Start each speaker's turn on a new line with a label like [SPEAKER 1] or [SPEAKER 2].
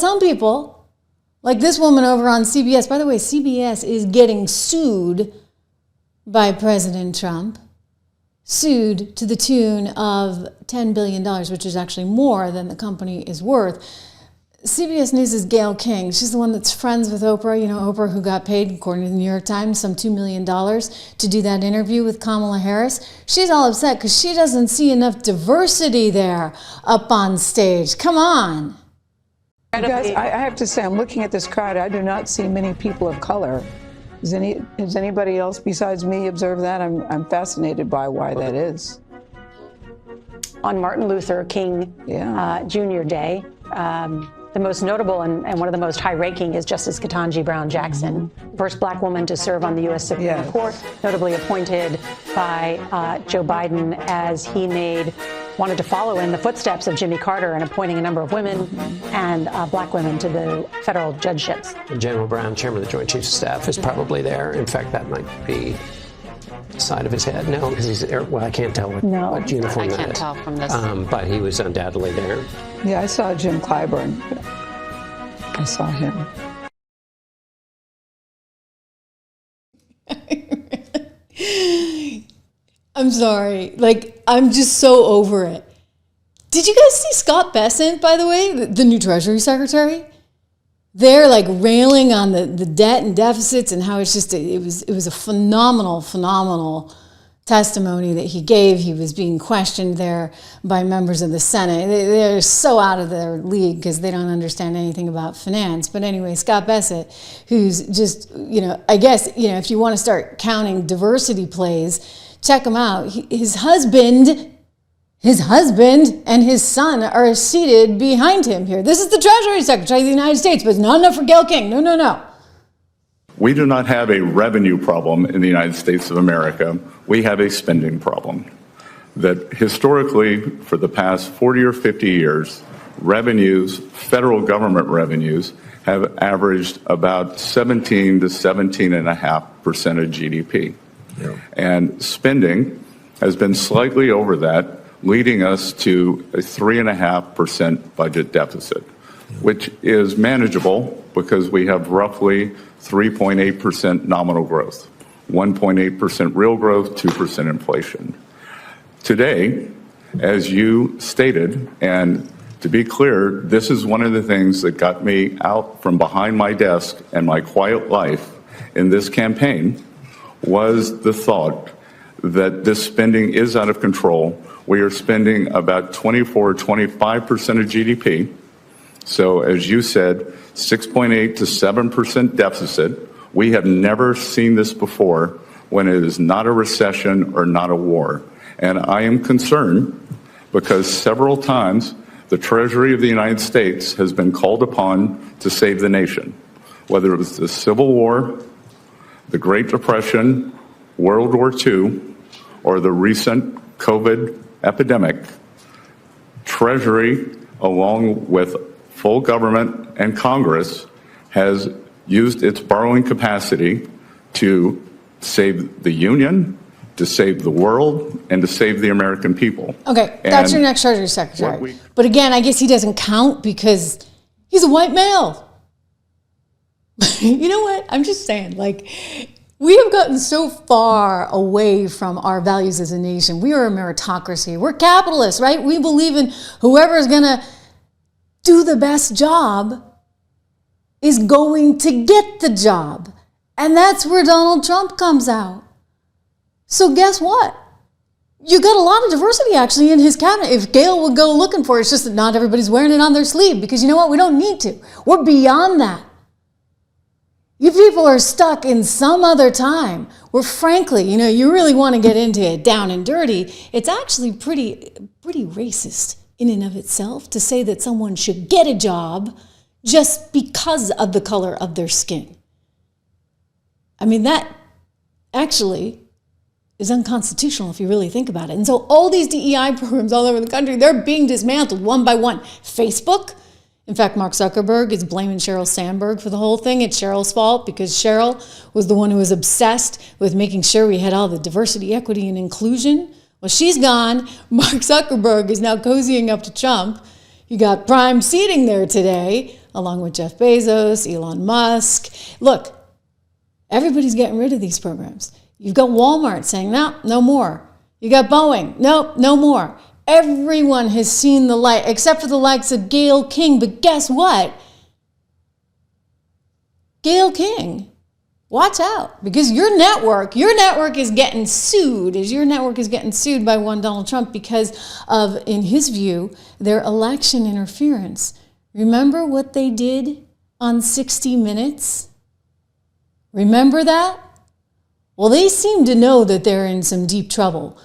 [SPEAKER 1] some people, like this woman over on CBS, by the way, CBS is getting sued by President Trump, sued to the tune of $10 billion, which is actually more than the company is worth. CBS News' Gayle King, she's the one that's friends with Oprah, you know, Oprah who got paid, according to the New York Times, some $2 million to do that interview with Kamala Harris. She's all upset because she doesn't see enough diversity there up on stage. Come on.
[SPEAKER 2] You guys, I have to say, I'm looking at this crowd. I do not see many people of color. Has anybody else besides me observed that? I'm fascinated by why that is.
[SPEAKER 3] On Martin Luther King Jr. Day, the most notable and one of the most high-ranking is Justice Ketanji Brown Jackson, first black woman to serve on the U.S. Supreme Court, notably appointed by Joe Biden as he wanted to follow in the footsteps of Jimmy Carter in appointing a number of women and black women to the federal judgeships.
[SPEAKER 4] General Brown, chairman of the Joint Chiefs of Staff, is probably there. In fact, that might be the side of his head. No, because he's there. Well, I can't tell what uniform that is. I can't tell from this. But he was undoubtedly there.
[SPEAKER 2] Yeah, I saw Jim Clyburn. I saw him.
[SPEAKER 1] I'm sorry. Like, I'm just so over it. Did you guys see Scott Bessent, by the way, the new Treasury Secretary? They're like railing on the debt and deficits and how it's just, it was a phenomenal testimony that he gave. He was being questioned there by members of the Senate. They're so out of their league because they don't understand anything about finance. But anyway, Scott Bessent, who's just, I guess, if you want to start counting diversity plays, check him out. His husband and his son are seated behind him here. This is the Treasury Secretary of the United States, but it's not enough for Gayle King. No.
[SPEAKER 5] We do not have a revenue problem in the United States of America. We have a spending problem. That historically, for the past 40 or 50 years, revenues, federal government revenues, have averaged about 17 to 17.5% of GDP. Yeah. And spending has been slightly over that, leading us to a 3.5% budget deficit, which is manageable because we have roughly 3.8% nominal growth, 1.8% real growth, 2% inflation. Today, as you stated, and to be clear, this is one of the things that got me out from behind my desk and my quiet life in this campaign, was the thought that this spending is out of control. We are spending about 24, 25% of GDP. So as you said, 6.8 to 7% deficit. We have never seen this before when it is not a recession or not a war. And I am concerned because several times the Treasury of the United States has been called upon to save the nation, whether it was the Civil War, the Great Depression, World War II, or the recent COVID epidemic. Treasury, along with full government and Congress, has used its borrowing capacity to save the Union, to save the world, and to save the American people.
[SPEAKER 1] Okay, that's your next Treasury Secretary. But again, I guess he doesn't count because he's a white male. You know what? I'm just saying, we have gotten so far away from our values as a nation. We are a meritocracy. We're capitalists, right? We believe in whoever is going to do the best job is going to get the job. And that's where Donald Trump comes out. So guess what? You got a lot of diversity actually in his cabinet. If Gayle would go looking for it, it's just that not everybody's wearing it on their sleeve because you know what? We don't need to. We're beyond that. You people are stuck in some other time where, frankly, you really want to get into it down and dirty. It's actually pretty racist in and of itself to say that someone should get a job just because of the color of their skin. I mean, that actually is unconstitutional if you really think about it. And so all these DEI programs all over the country, they're being dismantled one by one. Facebook, in fact, Mark Zuckerberg is blaming Sheryl Sandberg for the whole thing. It's Sheryl's fault because Sheryl was the one who was obsessed with making sure we had all the diversity, equity, and inclusion. Well, she's gone. Mark Zuckerberg is now cozying up to Trump. You got prime seating there today. along with Jeff Bezos, Elon Musk. Look, everybody's getting rid of these programs. You've got Walmart saying, no more. You got Boeing, no more. Everyone has seen the light, except for the likes of Gayle King. But guess what? Gayle King, watch out, because your network is getting sued, by one Donald Trump because of, in his view, their election interference. Remember what they did on 60 Minutes? Remember that? Well, they seem to know that they're in some deep trouble.